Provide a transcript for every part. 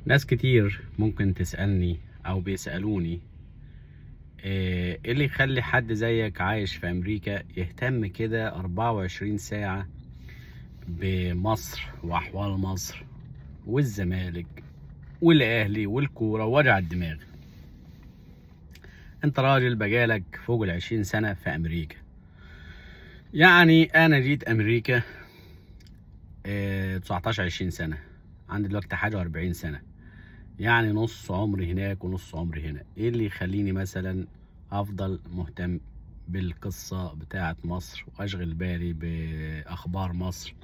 ناس كتير ممكن تسألني أو بيسألوني إيه اللي يخلي حد زيك عايش في أمريكا يهتم كده 24 ساعة بمصر وأحوال مصر والزمالك والأهلي والكورة ووجع الدماغ. أنت راجل بقالك فوق ال20 سنة في أمريكا. يعني أنا جيت أمريكا 19 20 سنة، عندي دلوقتي حاجة 40 سنة، يعني نص عمري هناك ونص عمري هنا. ايه اللي يخليني مثلا افضل مهتم بالقصة بتاعة مصر واشغل بالي باخبار مصر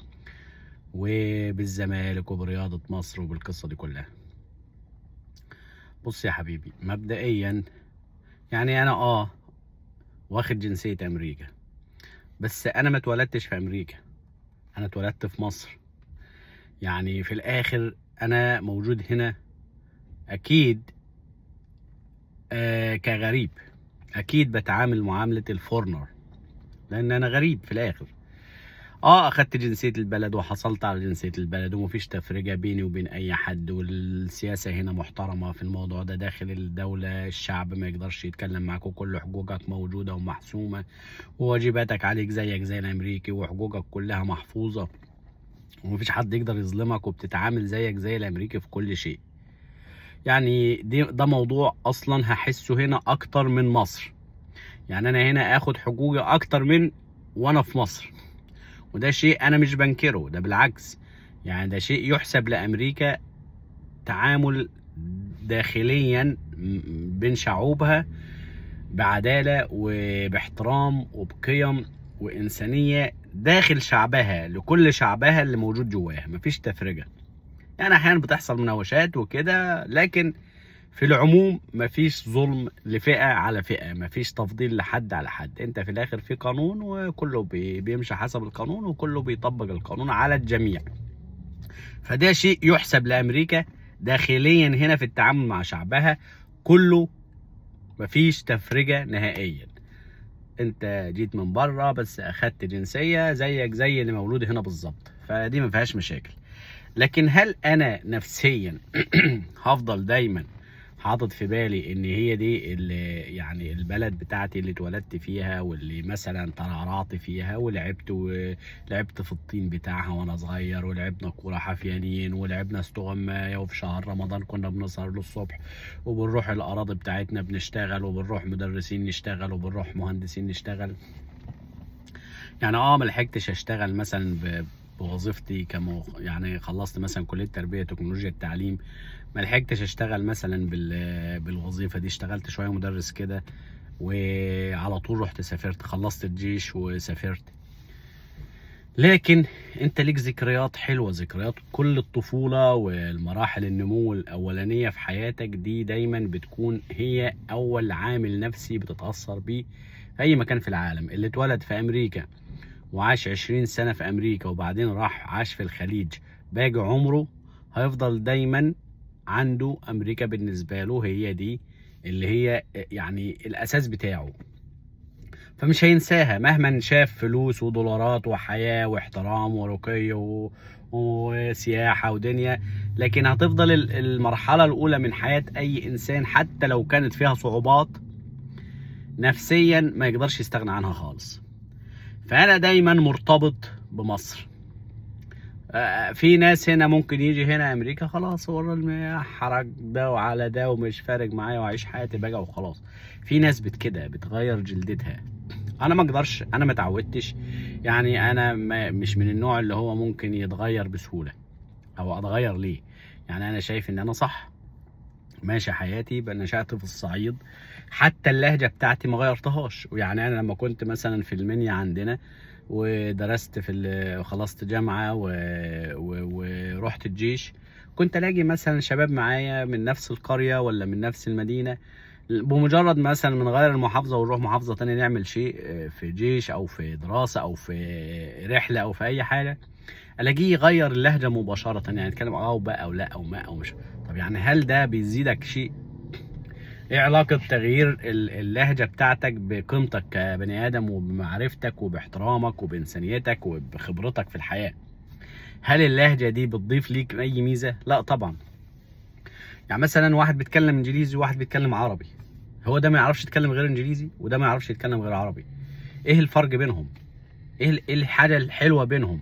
وبالزمالك وبرياضة مصر وبالقصة دي كلها؟ بص يا حبيبي، مبدئيا يعني انا واخد جنسية امريكا، بس انا ما اتولدتش في امريكا، انا اتولدت في مصر. يعني في الاخر انا موجود هنا اكيد كغريب، اكيد بتعامل معاملة الفورنر لان انا غريب في الاخر. اخدت جنسية البلد وحصلت على جنسية البلد ومفيش تفرقة بيني وبين اي حد، والسياسة هنا محترمة في الموضوع ده. داخل الدولة الشعب ما يقدرش يتكلم معاك وكل حقوقك موجودة ومحسومة، وواجباتك عليك زيك زي الامريكي، وحقوقك كلها محفوظة ومفيش حد يقدر يظلمك، وبتتعامل زيك زي الامريكي في كل شيء. يعني ده موضوع اصلا هحسه هنا اكتر من مصر. يعني انا هنا اخد حقوقي اكتر من وانا في مصر، وده شيء انا مش بنكره، ده بالعكس. يعني ده شيء يحسب لامريكا تعامل داخليا بين شعوبها بعدالة وباحترام وبقيم وإنسانية داخل شعبها لكل شعبها اللي موجود جواها، مفيش تفرقة. يعني أحيانا بتحصل مناوشات وكده، لكن في العموم مفيش ظلم لفئة على فئة، مفيش تفضيل لحد على حد. انت في الاخر في قانون وكله بيمشي حسب القانون وكله بيطبق القانون على الجميع. فده شيء يحسب لأمريكا داخليا هنا في التعامل مع شعبها كله، مفيش تفرقة نهائيا. انت جيت من بره بس اخدت جنسية زيك زي اللي مولود هنا بالظبط، فدي ما فيهاش مشاكل. لكن هل انا نفسيا هفضل دايما حاطط في بالي ان هي دي اللي يعني البلد بتاعتي اللي اتولدت فيها واللي مثلا ترعرعت فيها ولعبت في الطين بتاعها وانا صغير، ولعبنا كوره حفيانين ولعبنا استغمايه، وفي شهر رمضان كنا بنسهر للصبح، وبنروح الاراضي بتاعتنا بنشتغل، وبنروح مدرسين نشتغل، وبنروح مهندسين نشتغل؟ يعني ملحقتش اشتغل مثلا بوظيفتي يعني خلصت مثلا كلية تربية تكنولوجيا التعليم، ملحقتش اشتغل مثلا بالوظيفة دي. اشتغلت شوية مدرس كده وعلى طول رحت سافرت، خلصت الجيش وسافرت. لكن انت ليك ذكريات حلوة، ذكريات كل الطفولة والمراحل النمو الاولانية في حياتك دي دايما بتكون هي اول عامل نفسي بتتأثر بيه في اي مكان في العالم. اللي اتولد في امريكا وعاش 20 سنة في أمريكا وبعدين راح عاش في الخليج، باقي عمره هيفضل دايما عنده أمريكا بالنسبة له هي دي اللي هي يعني الأساس بتاعه، فمش هينساها مهما شاف فلوس ودولارات وحياة واحترام ورقي وسياحة ودنيا. لكن هتفضل المرحلة الأولى من حياة أي إنسان حتى لو كانت فيها صعوبات نفسيا ما يقدرش يستغنى عنها خالص. فأنا دايما مرتبط بمصر. في ناس هنا ممكن يجي هنا امريكا خلاص هو الراجل حرج ده وعلى ده ومش فارق معايا وعيش حياتي بقى وخلاص. في ناس كده بتغير جلدتها. انا ما اقدرش، انا ما اتعودتش. يعني انا مش من النوع اللي هو ممكن يتغير بسهولة او اتغير ليه. يعني انا شايف ان انا صح ماشي حياتي، نشأت في الصعيد، حتى اللهجة بتاعتي ما غيرتهاش. ويعني انا لما كنت مثلا في المنيا عندنا ودرست خلصت جامعة ورحت الجيش، كنت الاقي مثلا شباب معايا من نفس القرية ولا من نفس المدينة، بمجرد مثلا من غير المحافظة ونروح محافظة تانية نعمل شيء في جيش او في دراسة او في رحلة او في اي حاجة، الاقيه يغير اللهجة مباشرة، يعني يتكلم وبقى او لا او ما او مش. طب يعني هل ده بيزيدك شيء؟ ايه علاقة تغيير اللهجة بتاعتك بقيمتك كبني ادم وبمعرفتك وباحترامك وبانسانيتك وبخبرتك في الحياة؟ هل اللهجة دي بتضيف ليك اي ميزة؟ لا طبعا. يعني مثلا واحد بيتكلم انجليزي وواحد بيتكلم عربي، هو ده ما يعرفش يتكلم غير انجليزي وده ما يعرفش يتكلم غير عربي. ايه الفرق بينهم؟ إيه الحاجه الحلوه بينهم؟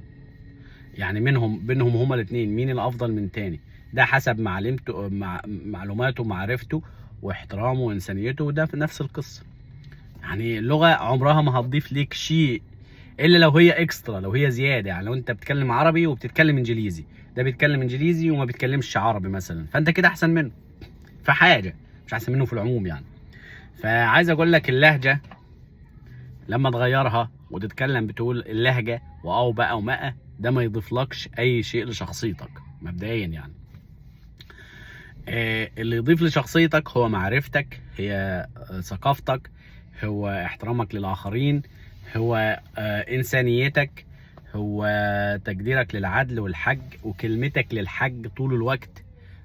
يعني بينهم هما الاثنين مين الافضل من تاني؟ ده حسب معلوماته معلوماته ومعرفته واحترامه وانسانيته، وده في نفس القصه. يعني اللغه عمرها ما هتضيف ليك شيء الا لو هي اكسترا، لو هي زياده. يعني لو انت بتتكلم عربي وبتتكلم انجليزي، ده بيتكلم انجليزي وما بيتكلمش عربي مثلا، فانت كده احسن منه في حاجه، مش احسن منه في العموم يعني. فعايز اقول لك اللهجه لما تغيرها وتتكلم بتقول اللهجه واو بقى ومقى، ده ما يضيفلكش اي شيء لشخصيتك مبدئيا يعني. اللي يضيف لشخصيتك هو معرفتك، هي ثقافتك، هو احترامك للآخرين، هو إنسانيتك، هو تقديرك للعدل والحج وكلمتك للحج طول الوقت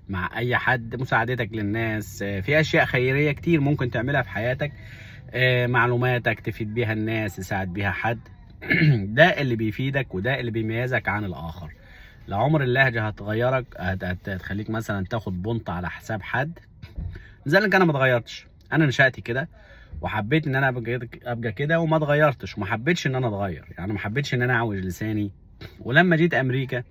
مع أي حد، مساعدتك للناس. في أشياء خيرية كتير ممكن تعملها في حياتك، معلوماتك تفيد بيها الناس، تساعد بيها حد. ده اللي بيفيدك وده اللي بيميزك عن الآخر. لعمر اللهجة هتغيرك، هتخليك مثلا تاخد بنط على حساب حد. لذلك انا ما اتغيرتش، انا نشأتي كده وحبيت ان انا ابقى كده وما اتغيرتش، وما حبيتش ان انا اتغير. يعني ما حبيتش ان انا اعوج لساني. ولما جيت امريكا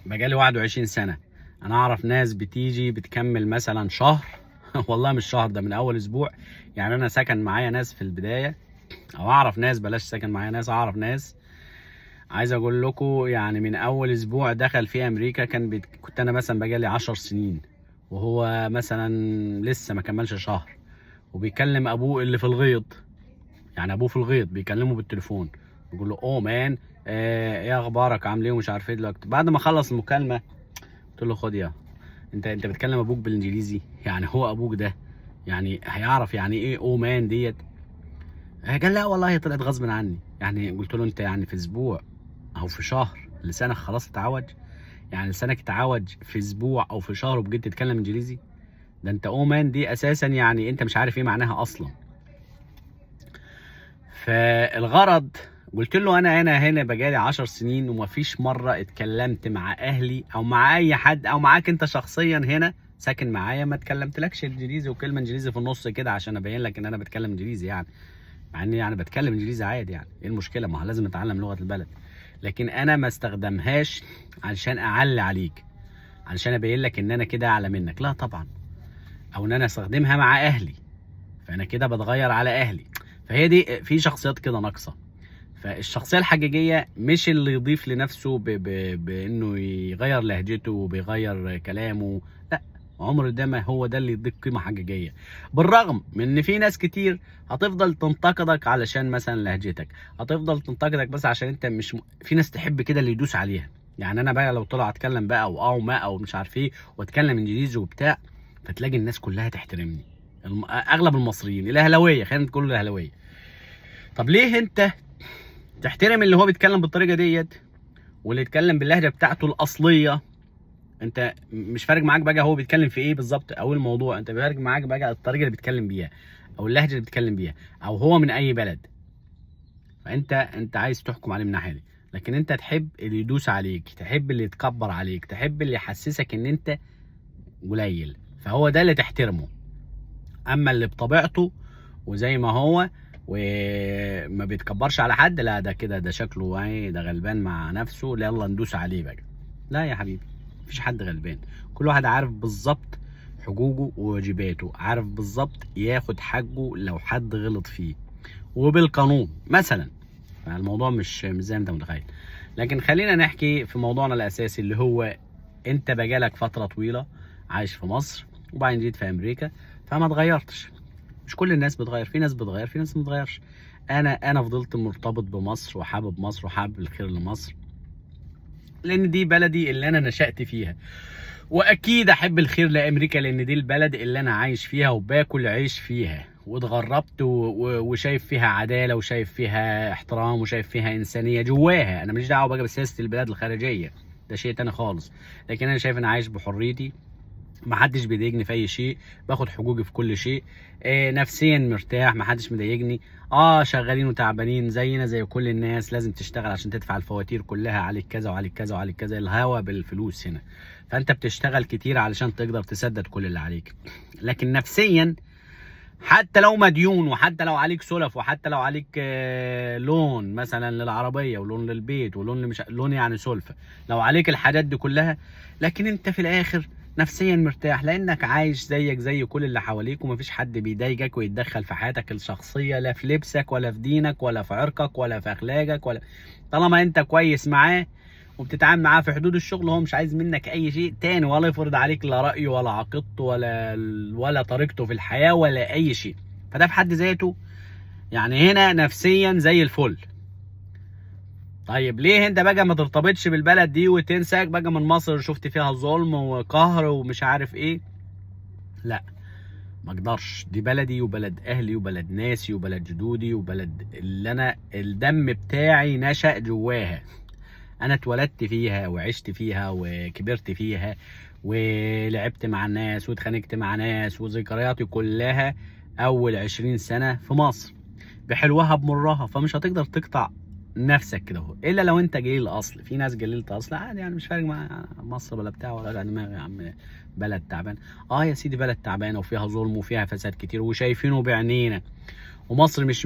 بقالي 21 سنة، انا اعرف ناس بتيجي بتكمل مثلا شهر والله مش شهر، ده من اول اسبوع. يعني انا سكن معايا ناس في البداية، او اعرف ناس، بلاش سكن معايا ناس، اعرف ناس. عايز اقول لكم يعني من اول اسبوع دخل في امريكا كنت انا مثلا بقالي 10 سنين، وهو مثلا لسه ما كملش شهر، وبيكلم ابوه اللي في الغيط. يعني ابوه في الغيط بيكلمه بالتليفون، بيقول له اوه مان، ايه اخبارك، عامل ايه ومش عارف ايه. دلوقتي بعد ما خلص المكالمه قلت له خد يا انت بتكلم ابوك بالانجليزي؟ يعني هو ابوك ده يعني هيعرف يعني ايه اوه مان ديت؟ قال لا والله طلعت غصب عني. يعني قلت له انت يعني في اسبوع او في شهر لسانك خلاص اتعود؟ يعني لسانك اتعود في اسبوع او في شهر وبجد تتكلم انجليزي؟ ده انت اومان دي اساسا يعني انت مش عارف ايه معناها اصلا. فالغرض قلت له انا هنا بقالي 10 سنين ومفيش مره اتكلمت مع اهلي او مع اي حد او معاك انت شخصيا هنا ساكن معايا ما اتكلمتلكش انجليزي وكلمه انجليزي في النص كده عشان ابين لك ان انا بتكلم انجليزي. يعني مع اني يعني بتكلم انجليزي عادي، يعني ايه المشكله؟ ما هو لازم اتعلم لغه البلد. لكن انا ما استخدمهاش علشان اعلي عليك، علشان ابين لك ان انا كده اعلى منك، لا طبعا. او ان انا استخدمها مع اهلي فانا كده بتغير على اهلي. فهي دي في شخصيات كده ناقصه. فالشخصيه الحقيقيه مش اللي يضيف لنفسه بانه يغير لهجته وبيغير كلامه، لا. عمر ده ما هو ده اللي يديك قيمه حقيقيه. بالرغم من ان في ناس كتير هتفضل تنتقدك علشان مثلا لهجتك، هتفضل تنتقدك بس عشان انت مش في ناس تحب كده اللي يدوس عليها. يعني انا بقى لو طلع اتكلم بقى او ما او مش عارف ايه واتكلم انجليزي وبتاع، فتلاقي الناس كلها تحترمني. اغلب المصريين الاهلاويه، خلينا نقول الاهلاويه. طب ليه انت تحترم اللي هو بيتكلم بالطريقه ديت واللي يتكلم باللهجه بتاعته الاصليه؟ انت مش فارق معاك بقى هو بيتكلم في ايه بالظبط او الموضوع، انت فارق معاك بقى الطريقه اللي بيتكلم بيها او اللهجه اللي بيتكلم بيها او هو من اي بلد. فانت عايز تحكم عليه من الناحيه دي. لكن انت تحب اللي يدوس عليك، تحب اللي يتكبر عليك، تحب اللي يحسسك ان انت قليل، فهو ده اللي تحترمه. اما اللي بطبيعته وزي ما هو وما بيتكبرش على حد، لا ده كده ده شكله ايه، ده غلبان مع نفسه، يلا ندوس عليه بقى. لا يا حبيبي، مفيش حد غلبان. كل واحد عارف بالظبط حقوقه وواجباته، عارف بالظبط ياخد حقه لو حد غلط فيه وبالقانون مثلا. فالموضوع مش زي ما انت متخيل. لكن خلينا نحكي في موضوعنا الاساسي اللي هو انت بقالك فتره طويله عايش في مصر وبعدين جيت في امريكا فما اتغيرتش. مش كل الناس بتغير، في ناس بتغير في ناس ما بتغيرش. انا فضلت مرتبط بمصر وحابب مصر وحابب الخير لمصر، لان دي بلدي اللي انا نشأت فيها. واكيد احب الخير لامريكا لان دي البلد اللي انا عايش فيها وباكل عيش فيها، واتغربت وشايف فيها عداله وشايف فيها احترام وشايف فيها انسانيه جواها. انا ماليش دعوه بقى بسياسه البلاد الخارجيه، ده شيء تاني خالص. لكن انا شايف ان عايش بحريتي، محدش بيضايقني في اي شيء، باخد حقوقي في كل شيء. نفسيا مرتاح، محدش مضايقني. شغالين وتعبانين زينا زي كل الناس، لازم تشتغل عشان تدفع الفواتير كلها، عليك كذا وعليك كذا وعليك كذا، الهوا بالفلوس هنا. فانت بتشتغل كتير علشان تقدر تسدد كل اللي عليك. لكن نفسيا حتى لو مديون، وحتى لو عليك سلف، وحتى لو عليك لون مثلا للعربيه، ولون للبيت، ولون مش لون يعني سلفه، لو عليك الحاجات دي كلها، لكن انت في الاخر نفسيا مرتاح، لانك عايش زيك زي كل اللي حواليك، ومفيش حد بيضايقك ويتدخل في حياتك الشخصيه، لا في لبسك ولا في دينك ولا في عرقك ولا في اخلاقك، ولا طالما انت كويس معاه وبتتعامل معاه في حدود الشغل، هو مش عايز منك اي شيء تاني، ولا يفرض عليك لا رأيه ولا عقيدته ولا طريقته في الحياة ولا اي شيء. فده في حد ذاته يعني هنا نفسيا زي الفل. طيب ليه انت بقى ما ترتبطش بالبلد دي وتنساك بقى من مصر، شفت فيها ظلم وقهر ومش عارف ايه؟ لا، ما اقدرش. دي بلدي وبلد اهلي وبلد ناسي وبلد جدودي وبلد اللي انا الدم بتاعي نشأ جواها. انا اتولدت فيها وعشت فيها وكبرت فيها ولعبت مع الناس واتخانقت مع ناس، وذكرياتي كلها اول 20 سنة في مصر بحلوها بمرها. فمش هتقدر تقطع نفسك كده اهو، الا لو انت جليل الاصل. في ناس جليلة اصل عادي يعني، مش فارق مع مصر ولا بتاع ولا دماغي يا عم، بلد تعبان. يا سيدي بلد تعبانه وفيها ظلم وفيها فساد كتير وشايفينه بعينينا. ومصر مش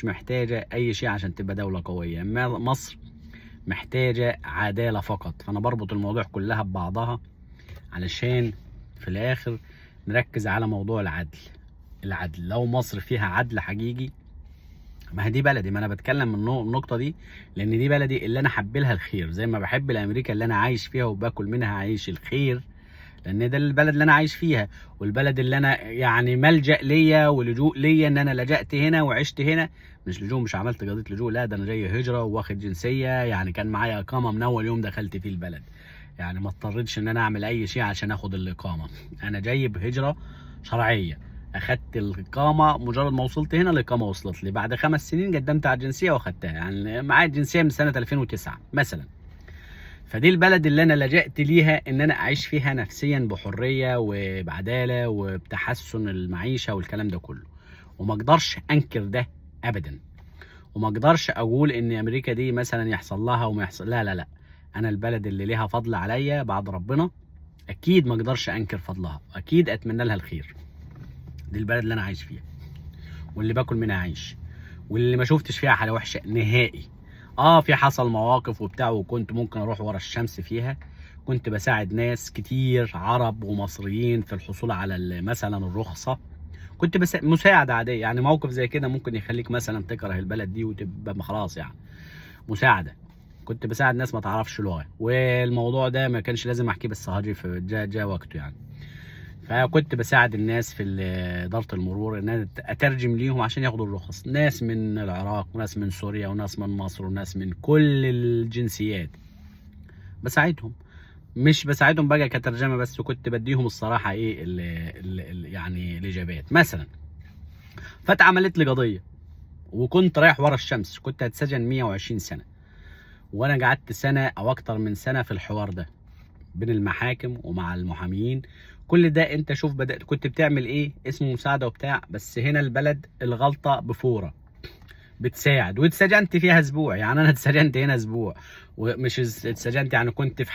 محتاجة اي شيء عشان تبقى دولة قوية. مصر محتاجة عدالة فقط. فأنا بربط الموضوع كلها ببعضها علشان في الآخر نركز على موضوع العدل. لو مصر فيها عدل حقيقي، ما هي دي بلدي. ما أنا بتكلم من النقطة دي لأن دي بلدي اللي أنا حب لها الخير، زي ما بحب الأمريكا اللي أنا عايش فيها وباكل منها عيش الخير، لأن ده البلد اللي أنا عايش فيها، والبلد اللي أنا يعني ملجأ ليا ولجوء ليا، إن أنا لجأت هنا وعشت هنا. مش لجوء، مش عملت قضية لجوء، لا ده أنا جاي هجرة واخد جنسية، يعني كان معايا إقامة من أول يوم دخلت فيه البلد، يعني ما اضطريتش إن أنا أعمل أي شيء عشان آخد الإقامة. أنا جاي بهجرة شرعية، أخدت الإقامة مجرد ما وصلت هنا، الإقامة وصلت لي. بعد 5 سنين قدمت على الجنسية وأخدتها، يعني معايا الجنسية من سنة 2009 مثلا. فدي البلد اللي انا لجأت ليها ان انا اعيش فيها نفسيا بحرية وبعدالة وبتحسن المعيشة والكلام ده كله، وما اقدرش انكر ده ابدا. وما اقدرش اقول ان امريكا دي مثلا يحصل لها وما يحصل، لا لا لا. انا البلد اللي ليها فضل عليا بعد ربنا اكيد ما اقدرش انكر فضلها، اكيد اتمنى لها الخير. دي البلد اللي انا عايش فيها واللي باكل منها عيش، واللي ما شفتش فيها حاجة وحشة نهائي. في حصل مواقف وبتاع، وكنت ممكن اروح ورا الشمس فيها. كنت بساعد ناس كتير عرب ومصريين في الحصول على مثلا الرخصة. كنت بس مساعدة عادية، يعني موقف زي كده ممكن يخليك مثلا تكره البلد دي وتبقى خلاص يعني. مساعدة، كنت بساعد ناس ما تعرفش لغة، والموضوع ده ما كانش لازم احكيه، بس هاجي في جا وقته يعني. فكنت بساعد الناس في إدارة المرور ان انا اترجم ليهم عشان ياخدوا الرخص، ناس من العراق وناس من سوريا وناس من مصر وناس من كل الجنسيات. بساعدهم، مش بساعدهم بقى كترجمة بس، وكنت بديهم الصراحة ايه يعني الاجابات مثلا. فاتعملت لي قضية وكنت رايح ورا الشمس، كنت هتسجن 120 سنة، وانا قعدت سنة او اكتر من سنة في الحوار ده بين المحاكم ومع المحاميين. كل ده انت شوف بدأت كنت بتعمل ايه، اسمه مساعدة وبتاع، بس هنا البلد الغلطة بفورة بتساعد. واتسجنت فيها اسبوع، يعني انا اتسجنت هنا اسبوع، ومش اتسجنت يعني، كنت في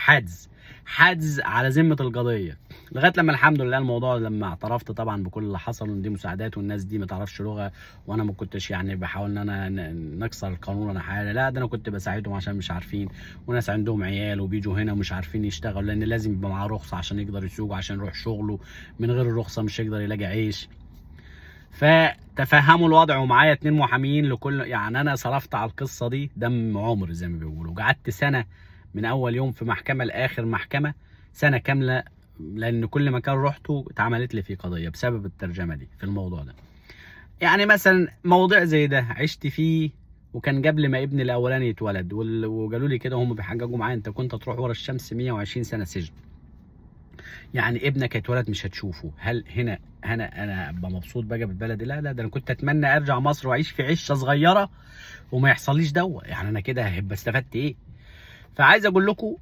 حجز على ذمة القضية، لغاية لما الحمد لله الموضوع لما اعترفت طبعا بكل اللي حصل، وان دي مساعدات والناس دي ما تعرفش لغة، وانا ما كنتش يعني بحاول ان انا نكسر القانون ولا حاجة، لا ده انا كنت بساعدهم عشان مش عارفين، وناس عندهم عيال وبيجوا هنا ومش عارفين يشتغلوا، لان لازم يبقى معاه رخصة عشان يقدر يسوق، عشان يروح شغله، من غير الرخصة مش هيقدر يلاقي عيش. فتفهموا الوضع، ومعايا 2 محاميين لكل، يعني انا صرفت على القصه دي دم عمر زي ما بيقولوا. قعدت سنه من اول يوم في محكمه لاخر محكمه، سنه كامله، لان كل مكان رحته اتعملت لي فيه قضيه بسبب الترجمه دي في الموضوع ده. يعني مثلا موضوع زي ده عشت فيه، وكان قبل ما ابني الاولاني يتولد، وقالوا لي كده هم بيحققوا معايا، انت كنت تروح ورا الشمس 120 سنه سجن، يعني ابنك هيتولد مش هتشوفه. هل هنا انا ابقى مبسوط بقى بالبلد؟ لا لا، ده انا كنت اتمنى ارجع مصر واعيش في عشه صغيره وما يحصليش دوت، يعني انا كده هبقى استفدت ايه؟ فعايز اقول لكم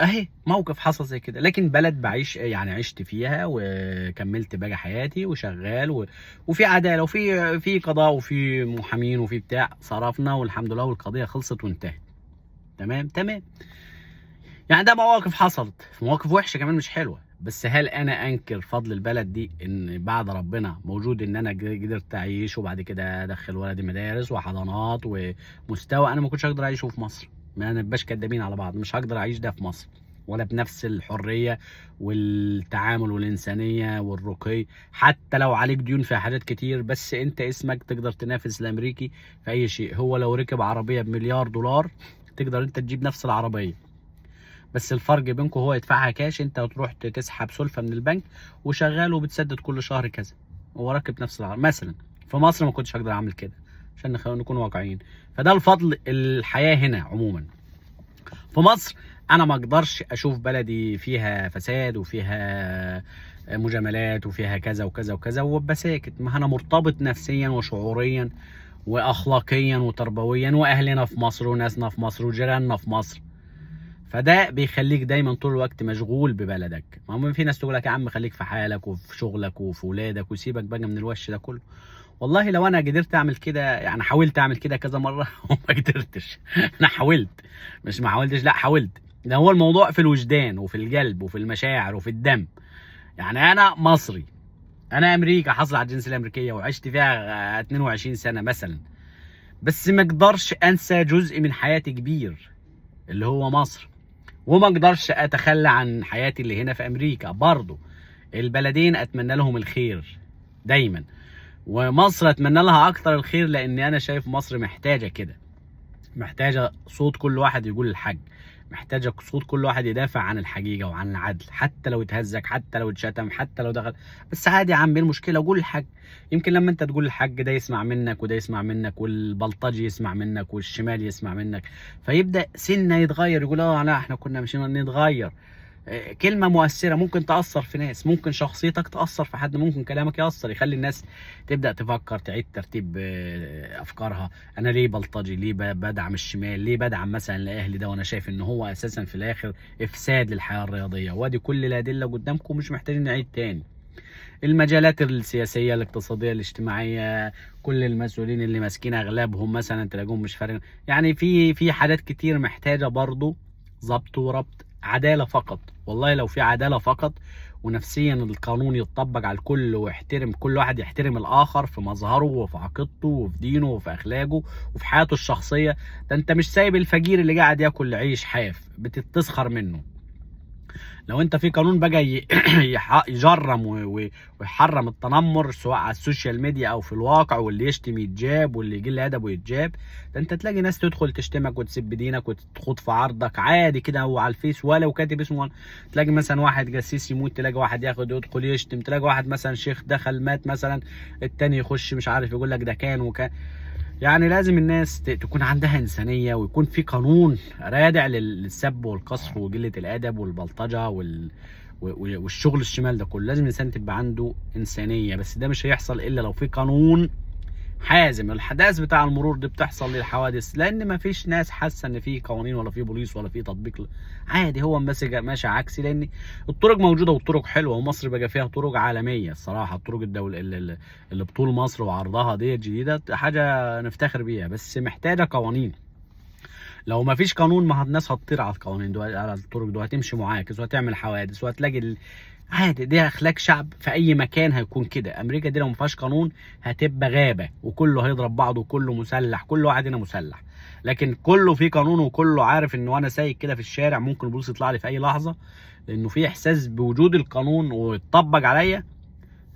اهي موقف حصل زي كده، لكن بلد بعيش يعني عشت فيها وكملت باقي حياتي وشغال وفي عداله وفي قضاء وفي محامين وفي بتاع، صرفنا والحمد لله والقضيه خلصت وانتهت. تمام تمام. يعني ده مواقف حصلت، مواقف وحشه كمان مش حلوه، بس هل انا انكر فضل البلد دي ان بعد ربنا موجود ان انا قدرت اعيش وبعد كده ادخل ولدي مدارس وحضانات ومستوى انا ما كنتش هقدر اعيشه في مصر؟ ما نبقاش كدابين على بعض، مش هقدر اعيش ده في مصر ولا بنفس الحريه والتعامل والانسانيه والرقي، حتى لو عليك ديون في حاجات كتير، بس انت اسمك تقدر تنافس الامريكي في اي شيء. هو لو ركب عربيه بمليار دولار تقدر انت تجيب نفس العربيه، بس الفرق بينكم هو يدفعها كاش، انت تروح تسحب سلفه من البنك وشغال وبتسدد كل شهر كذا، هو راكب نفس العربيه. مثلا في مصر ما كنتش هقدر اعمل كده، عشان نكون واقعيين. فده الفضل الحياه هنا عموما. في مصر انا ما اقدرش اشوف بلدي فيها فساد وفيها مجاملات وفيها كذا وكذا وكذا وابقى ساكت، ما انا مرتبط نفسيا وشعوريا واخلاقيا وتربويا، واهلنا في مصر وناسنا في مصر وجيراننا في مصر، فده بيخليك دايما طول الوقت مشغول ببلدك. ما في ناس تقول لك يا عم خليك في حالك وفي شغلك وفي ولادك وسيبك بقى من الوش ده كله. والله لو انا قدرت اعمل كده، يعني حاولت اعمل كده كذا مره وما قدرتش. انا حاولت، مش ما حاولتش، لا حاولت. ده هو الموضوع في الوجدان وفي القلب وفي المشاعر وفي الدم. يعني انا مصري، انا امريكا حصل على الجنسيه الامريكيه وعشت فيها 22 سنه مثلا، بس ما اقدرش انسى جزء من حياتي كبير اللي هو مصر، وما اقدرش اتخلى عن حياتي اللي هنا في امريكا برضو. البلدين اتمنى لهم الخير دايما، ومصر اتمنى لها اكتر الخير، لان انا شايف مصر محتاجه كده، محتاجه صوت كل واحد يقول الحق، محتاجه صوت كل واحد يدافع عن الحقيقه وعن العدل، حتى لو اتهزك، حتى لو اتشتم، حتى لو دخل، بس عادي يا عم، ايه المشكله؟ قول الحق. يمكن لما انت تقول الحق ده يسمع منك وده يسمع منك والبلطجي يسمع منك والشمال يسمع منك، فيبدا سنه يتغير، يقول اه لا احنا كنا مشينا نتغير. كلمة مؤثرة ممكن تأثر في ناس، ممكن شخصيتك تأثر في حد، ممكن كلامك يأثر يخلي الناس تبدأ تفكر، تعيد ترتيب أفكارها. أنا ليه بلطجي؟ ليه بدعم الشمال؟ ليه بدعم مثلا الأهلي ده وأنا شايف إن هو أساسا في الآخر إفساد للحياة الرياضية؟ وادي كل الأدلة قدامكم، مش محتاجين نعيد تاني. المجالات السياسية الاقتصادية الاجتماعية، كل المسؤولين اللي ماسكين أغلبهم مثلا تلاقيهم مش فارق، يعني في حاجات كتير محتاجة برضو ضبط وربط. عدالة فقط، والله لو في عدالة فقط ونفسيا القانون يتطبق على الكل، ويحترم كل واحد، يحترم الآخر في مظهره وفي عقيدته وفي دينه وفي أخلاقه وفي حياته الشخصية، ده أنت مش سايب الفقير اللي قاعد ياكل عيش حاف بتتسخر منه. لو انت في قانون بقى يجرم ويحرم التنمر سواء على السوشيال ميديا او في الواقع، واللي يشتم يتجاب واللي يقل ادبه يتجاب، ده انت تلاقي ناس تدخل تشتمك وتسب دينك وتخوض في عرضك عادي كده هو على الفيس ولا وكاتب اسمه. تلاقي مثلا واحد قسيس يموت، تلاقي واحد ياخد يدخل يشتم، تلاقي واحد مثلا شيخ دخل مات مثلا، التاني يخش مش عارف يقول لك ده كان وكان. يعني لازم الناس تكون عندها إنسانية، ويكون في قانون رادع للسب والقصف وقلة الأدب والبلطجة والشغل الشمال ده كله. لازم الإنسان تبقى عنده إنسانية، بس ده مش هيحصل إلا لو في قانون حازم. الحداث بتاع المرور دي بتحصل للحوادث لان مفيش ناس حاسه ان في قوانين ولا في بوليس ولا في تطبيق. عادي هو ماشي عكسي، لان الطرق موجوده والطرق حلوه، ومصر بقى فيها طرق عالميه الصراحه. الطرق الدول اللي بطول مصر وعرضها دي جديده حاجه نفتخر بيها، بس محتاجه قوانين. لو ما فيش قانون ما الناس هتطير على القوانين دو، على الطرق دو، هتمشي معاكس وهتعمل حوادث وهتلاقي عادي. دي اخلاق شعب في اي مكان هيكون كده. امريكا دي لو ما فيهاش قانون هتبقى غابه وكله هيضرب بعضه وكله مسلح، كل واحد هنا مسلح، لكن كله في قانون وكله عارف انه انا سايق كده في الشارع ممكن البوليس يطلع لي في اي لحظه، لانه في احساس بوجود القانون ويتطبق عليا،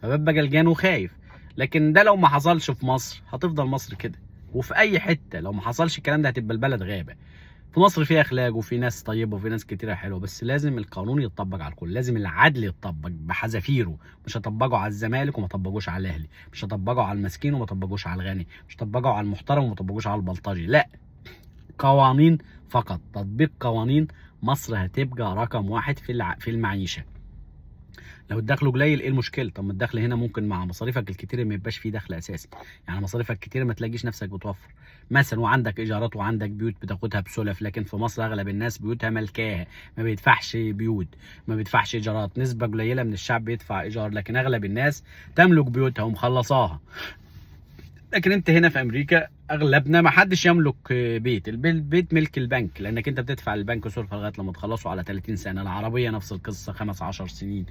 فببقى قلقان وخايف. لكن ده لو ما حصلش في مصر هتفضل مصر كده، وفي اي حته لو ما حصلش الكلام ده هتبقى البلد غابه. في مصر في اخلاق وفي ناس طيبه وفي ناس كتيره حلوه، بس لازم القانون يتطبق على الكل، لازم العدل يتطبق بحذافيره. مش هطبقه على الزمالك وما طبقوش على الاهلي، مش هطبقه على المسكين وما طبقوش على الغني، مش هطبقه على المحترم وما طبقوش على البلطجي، لا، قوانين فقط. تطبيق قوانين، مصر هتبقى رقم واحد في المعيشه. لو الدخل قليل ايه المشكله؟ طب ما الدخل هنا ممكن مع مصاريفك الكتير ما يبقاش فيه دخل اساسي، يعني مصاريفك كتير ما تلاقيش نفسك بتوفر مثلا، وعندك ايجارات وعندك بيوت بتاخدها بسلف. لكن في مصر اغلب الناس بيوتها ملكاها، ما بيدفعش بيوت، ما بيدفعش ايجارات، نسبه قليله من الشعب بيدفع ايجار، لكن اغلب الناس تملك بيوتها ومخلصاها. لكن انت هنا في امريكا اغلبنا ما حدش يملك بيت، البيت ملك البنك، لانك انت بتدفع للبنك سلفه لغايه لما تخلصه على 30 سنه. العربيه نفس القصه، 15 سنين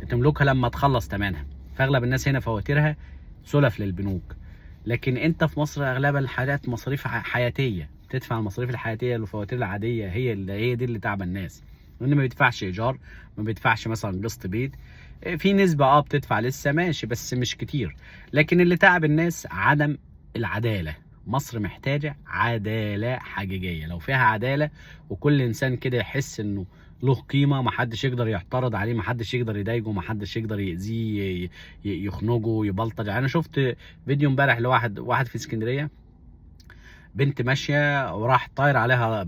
تملكها لما تخلص ثمنها. فاغلب الناس هنا فواتيرها سلف للبنوك. لكن انت في مصر اغلب الحاجات مصاريف حياتيه، تدفع المصاريف الحياتيه والفواتير العاديه، هي دي اللي تعب الناس، لان ما بيدفعش ايجار، ما بيدفعش مثلا قسط بيت. في نسبه بتدفع لسه ماشي بس مش كتير. لكن اللي تعب الناس عدم العداله. مصر محتاجه عداله حقيقيه، لو فيها عداله وكل انسان كده يحس انه له قيمه، محدش يقدر يعترض عليه، محدش يقدر يضايقه، محدش يقدر يأذيه، يخنقه، يبلطج. انا شفت فيديو امبارح واحد في اسكندريه، بنت ماشيه وراح طاير عليها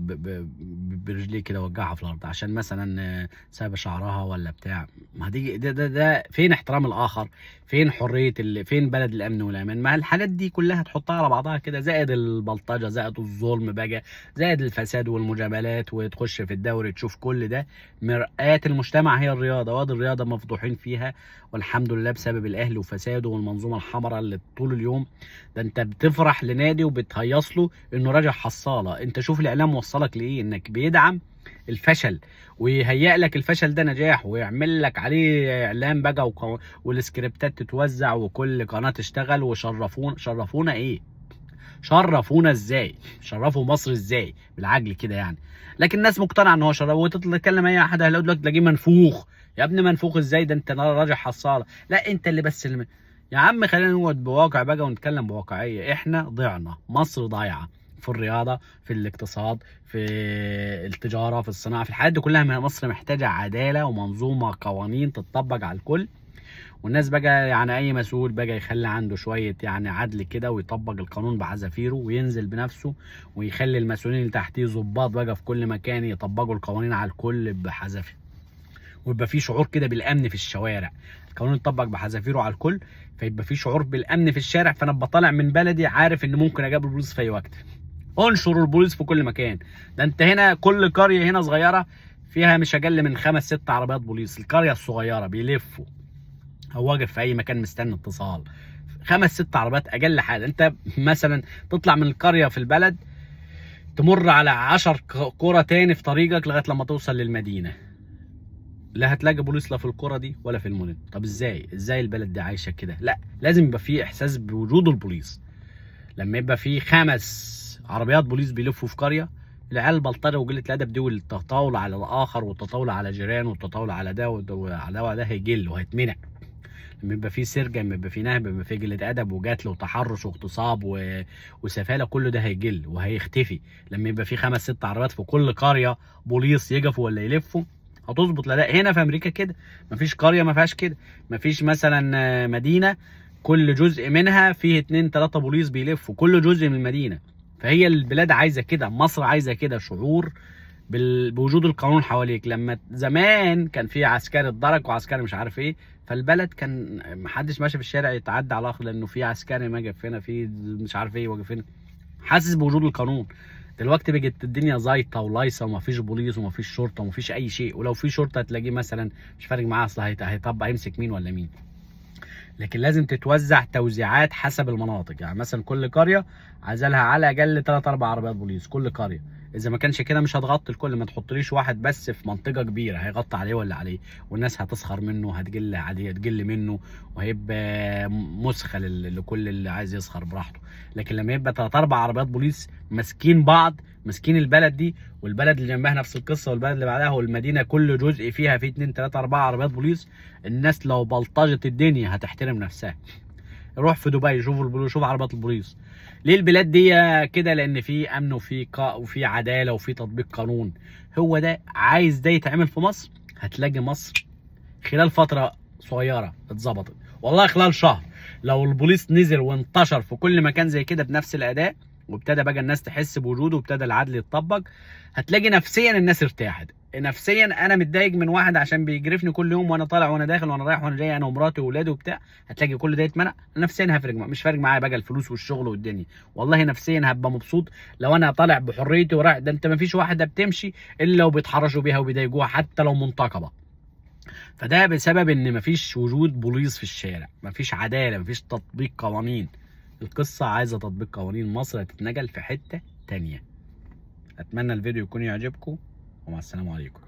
برجليه كده، وجعها في الارض عشان مثلا سايبه شعرها ولا بتاع. ما دي ده فين احترام الاخر؟ فين حريه فين بلد الامن والامان؟ ما الحاجات دي كلها تحطها على بعضها كده، زائد البلطجه، زائد الظلم بقى، زائد الفساد والمجاملات، وتخش في الدوري تشوف كل ده. مرآة المجتمع هي الرياضه، وادي الرياضه مفضوحين فيها والحمد لله بسبب الاهلي وفساده والمنظومه الحمراء اللي طول اليوم. ده انت بتفرح لنادي وبتهيص له انه راجع حصاله. انت شوف الاعلام وصلك لايه، انك بيدعم الفشل ويهيئ لك الفشل ده نجاح، ويعمل لك عليه اعلام بقى والسكريبتات تتوزع وكل قناه تشتغل. شرفونا ايه؟ شرفونا ازاي؟ شرفوا مصر ازاي بالعجل كده يعني؟ لكن الناس مقتنعه ان هو شرف، وتطلع تكلم اي حد هيقول لك تلاقيه منفوخ. يا ابني منفوخ ازاي؟ ده انت راجع حصاله. لا انت اللي بس يا عم خلينا نقعد بواقع بقى ونتكلم بواقعيه. احنا ضعنا، مصر ضايعه في الرياضه، في الاقتصاد، في التجاره، في الصناعه، في الحاجات دي كلها. مصر محتاجه عداله ومنظومه قوانين تطبق على الكل. والناس بقى يعني اي مسؤول بقى يخلي عنده شويه يعني عدل كده، ويطبق القانون بحذافيره وينزل بنفسه، ويخلي المسؤولين اللي تحتيه ضباط بقى في كل مكان يطبقوا القوانين على الكل بحذافيره، ويبقى في شعور كده بالامن في الشوارع. القانون يطبق بحذافيره على الكل، فيبقى في شعور بالامن في الشارع. فانا بطلع من بلدي عارف ان ممكن اجاب البوليس في اي وقت. انشر البوليس في كل مكان. ده انت هنا كل قريه هنا صغيره فيها مش اقل من 5-6 عربيات بوليس. القريه الصغيره بيلفوا، هو واقف في اي مكان مستني اتصال، 5-6 عربيات اقل حاجه. انت مثلا تطلع من القريه في البلد، تمر على 10 قرى تاني في طريقك لغايه لما توصل للمدينه، لا هتلاقي بوليس لا في القرى دي ولا في المدن. طب ازاي البلد دي عايشه كده؟ لا لازم يبقى في احساس بوجود البوليس. لما يبقى في 5 عربيات بوليس بيلفوا في قريه، العيال البلطجه وقله الادب دي والتطاول على الاخر والتطاول على جيرانه والتطاول على ده وعلى ده هيقل وهيتمنع. لما يبقى في سرقه، لما يبقى في نهب، لما يبقى في قله ادب وقتل وتحرش واغتصاب وسفاله، كل ده هيقل وهيختفي. لما يبقى في 5-6 عربيات في كل قريه بوليس يقفوا ولا يلفوا، هتظبط. لا هنا في امريكا كده مفيش قريه ما فيهاش كده. مفيش مثلا مدينه كل جزء منها فيه 2-3 بوليس بيلفوا كل جزء من المدينه. فهي البلاد عايزه كده، مصر عايزه كده، شعور بوجود القانون حواليك. لما زمان كان في عسكري اتضرب وعسكري مش عارف ايه، فالبلد كان محدش ماشي في الشارع يتعدى على الاخر لانه في عسكري ما واقف هنا، في مش عارف ايه واقف هنا، حاسس بوجود القانون. دلوقتي بقت الدنيا زيطه ولايصه، ومفيش بوليس ومفيش شرطه ومفيش اي شيء. ولو في شرطه هتلاقيه مثلا مش فارق معاه، اصلا هيطبق هيمسك مين ولا مين. لكن لازم تتوزع توزيعات حسب المناطق. يعني مثلا كل قريه عايزه لها على الاقل 3-4 عربيات بوليس كل قريه. اذا ما كانش كده مش هتغطي الكل. ما تحطليش واحد بس في منطقه كبيره هيغطي عليه ولا عليه، والناس هتسخر منه، هتقل منه، وهيبقى مسخه لكل اللي عايز يسخر براحته. لكن لما يبقى 3-4 عربيات بوليس ماسكين بعض، ماسكين البلد دي والبلد اللي جنبها نفس القصه والبلد اللي بعدها والمدينه كل جزء فيها فيه 2-3-4 عربيات بوليس، الناس لو بلطجت الدنيا هتحترم نفسها. روح في دبي شوف البوليس، شوف عربيات البوليس. ليه البلاد دي كده؟ لان في امن وفي عداله وفي تطبيق قانون. هو ده عايز ده يتعمل في مصر، هتلاقي مصر خلال فتره صغيره اتظبطت. والله خلال شهر لو البوليس نزل وانتشر في كل مكان زي كده بنفس الاداء وابتدى بقى الناس تحس بوجوده وابتدى العدل يتطبق، هتلاقي نفسيا الناس ارتاحت. نفسيا انا متضايق من واحد عشان بيجرفني كل يوم وانا طالع وانا داخل وانا رايح وانا جاي انا ومراتي واولادي وبتاع، هتلاقي كل ده يتمنع. نفسيا هفرق مش فارق معايا بقى الفلوس والشغل والدنيا، والله نفسيا هبقى مبسوط لو انا طالع بحريتي ورايح. ده انت مفيش واحده بتمشي الا لو بيتحرشوا بيها وبيضايقوها حتى لو منتقبه. فده بسبب ان مفيش وجود بوليس في الشارع، مفيش عداله، مفيش تطبيق قوانين. القصه عايزه تطبيق قوانين، مصر هتتنقل في حته تانيه. اتمنى الفيديو يكون يعجبكم، ومع السلامه عليكم.